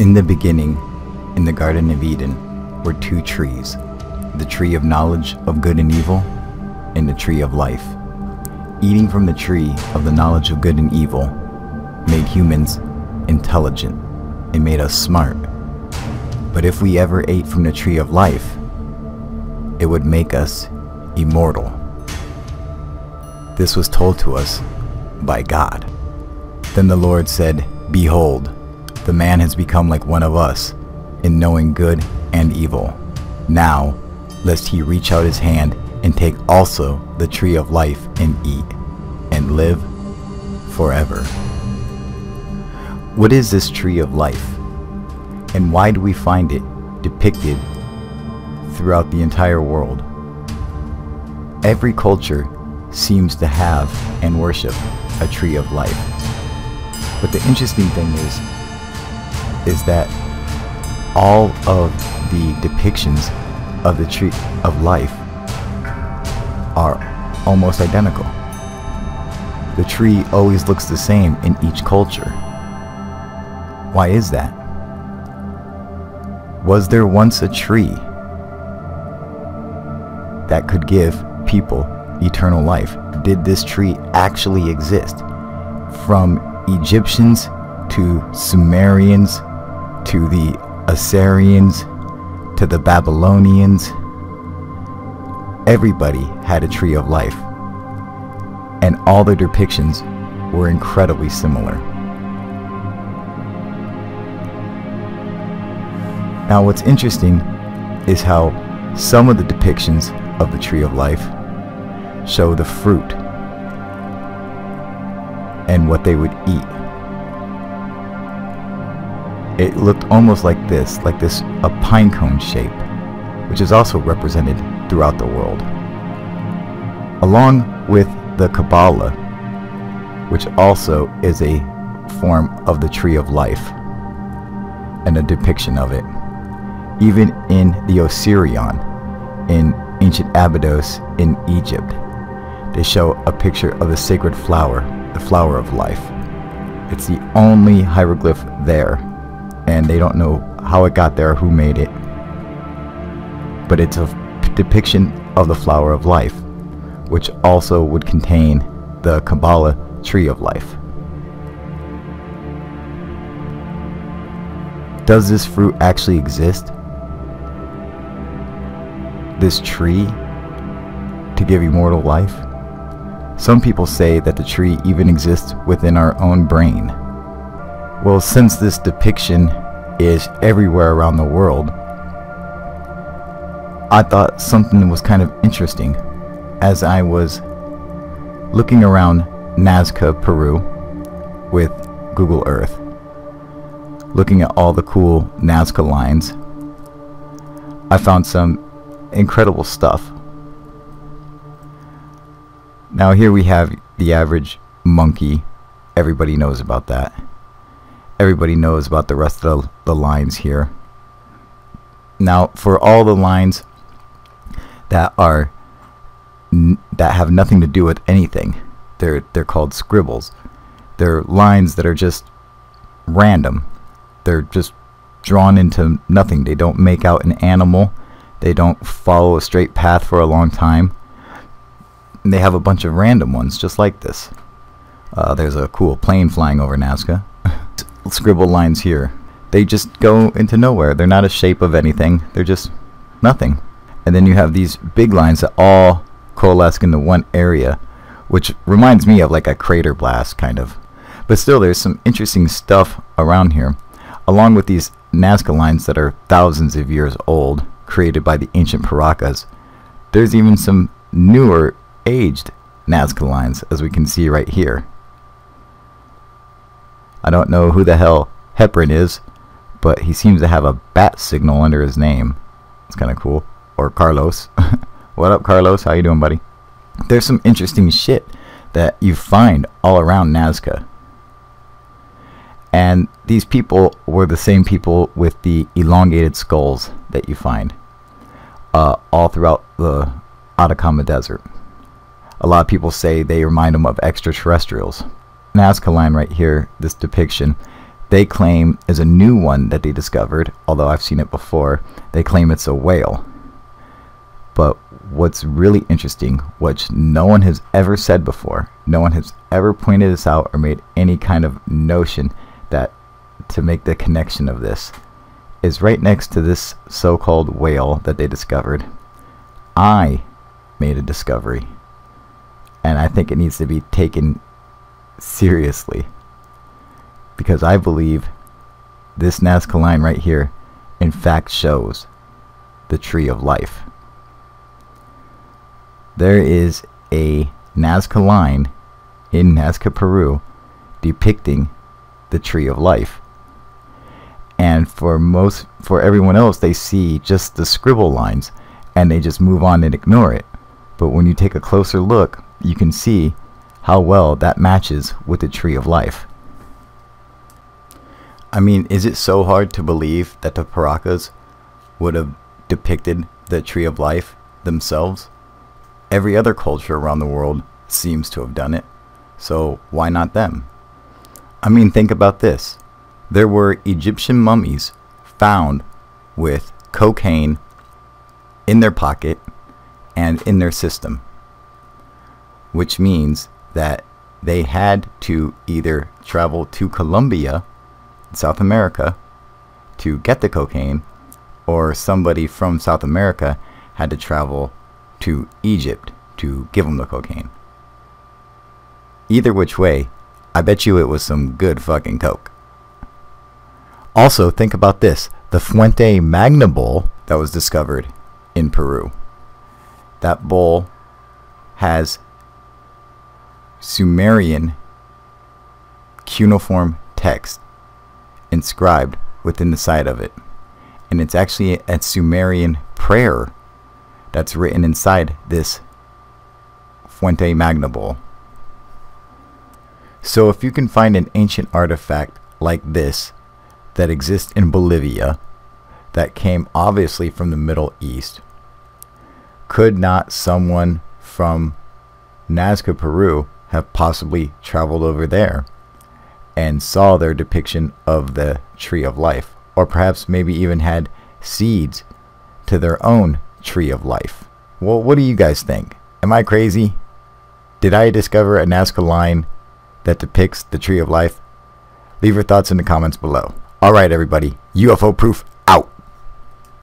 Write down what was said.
In the beginning, in the Garden of Eden, were two trees, the tree of knowledge of good and evil, and the tree of life. Eating from the tree of the knowledge of good and evil made humans intelligent. It made us smart. But if we ever ate from the tree of life, it would make us immortal. This was told to us by God. Then the Lord said, "Behold, the man has become like one of us, in knowing good and evil. Now, lest he reach out his hand and take also the tree of life and eat, and live forever." What is this tree of life? And why do we find it depicted throughout the entire world? Every culture seems to have and worship a tree of life. But the interesting thing is that all of the depictions of the tree of life are almost identical. The tree always looks the same in each culture. Why is that? Was there once a tree that could give people eternal life? Did this tree actually exist? From Egyptians to Sumerians to the Assyrians to the Babylonians, everybody had a tree of life, and all their depictions were incredibly similar. Now what's interesting is how some of the depictions of the tree of life show the fruit and what they would eat. It looked almost like this, a pine cone shape, which is also represented throughout the world. Along with the Kabbalah, which also is a form of the tree of life and a depiction of it. Even in the Osirian, in ancient Abydos in Egypt, they show a picture of the sacred flower, the flower of life. It's the only hieroglyph there, and they don't know how it got there, who made it, but it's a depiction of the flower of life, which also would contain the Kabbalah tree of life. Does this fruit actually exist? This tree to give immortal life? Some people say that the tree even exists within our own brain. Well, since this depiction is everywhere around the world, I thought something was kind of interesting as I was looking around Nazca, Peru with Google Earth, looking at all the cool Nazca lines. I found some incredible stuff. Now here we have the average monkey. Everybody knows about that. Everybody knows about the rest of the lines here. Now for all the lines that have nothing to do with anything, they're called scribbles. They're lines that are just random. They're just drawn into nothing. They don't make out an animal. They don't follow a straight path for a long time. And they have a bunch of random ones just like this. There's a cool plane flying over Nazca. Scribble lines here. They just go into nowhere. They're not a shape of anything. They're just nothing. And then you have these big lines that all coalesce into one area, which reminds me of like a crater blast kind of. But still, there's some interesting stuff around here, along with these Nazca lines that are thousands of years old, created by the ancient Paracas. There's even some newer aged Nazca lines, as we can see right here. I don't know who the hell Heparin is, but he seems to have a bat signal under his name. It's kind of cool. Or Carlos. What up, Carlos? How you doing, buddy? There's some interesting shit that you find all around Nazca. And these people were the same people with the elongated skulls that you find all throughout the Atacama Desert. A lot of people say they remind them of extraterrestrials. Nazca line right here, this depiction, they claim is a new one that they discovered, although I've seen it before. They claim it's a whale. But what's really interesting, which no one has ever said before, no one has ever pointed this out or made any kind of notion that to make the connection of this, is right next to this so-called whale that they discovered, I made a discovery, and I think it needs to be taken seriously, because I believe this Nazca line right here in fact shows the tree of life. There is a Nazca line in Nazca, Peru, depicting the tree of life. And for everyone else, they see just the scribble lines and they just move on and ignore it. But when you take a closer look, you can see how well that matches with the tree of life. I mean, is it so hard to believe that the Paracas would have depicted the tree of life themselves? Every other culture around the world seems to have done it, so why not them? I mean, think about this. There were Egyptian mummies found with cocaine in their pocket and in their system, which means that they had to either travel to Colombia, South America, to get the cocaine, or somebody from South America had to travel to Egypt to give them the cocaine. Either which way, I bet you it was some good fucking coke. Also, think about this. The Fuente Magna bowl that was discovered in Peru. That bowl has Sumerian cuneiform text inscribed within the side of it. And it's actually a Sumerian prayer that's written inside this Fuente Magna bowl. So if you can find an ancient artifact like this that exists in Bolivia, that came obviously from the Middle East, could not someone from Nazca, Peru have possibly traveled over there and saw their depiction of the tree of life, or perhaps maybe even had seeds to their own tree of life? Well, what do you guys think? Am I crazy? Did I discover a Nazca line that depicts the tree of life? Leave your thoughts in the comments below. Alright everybody, UFO proof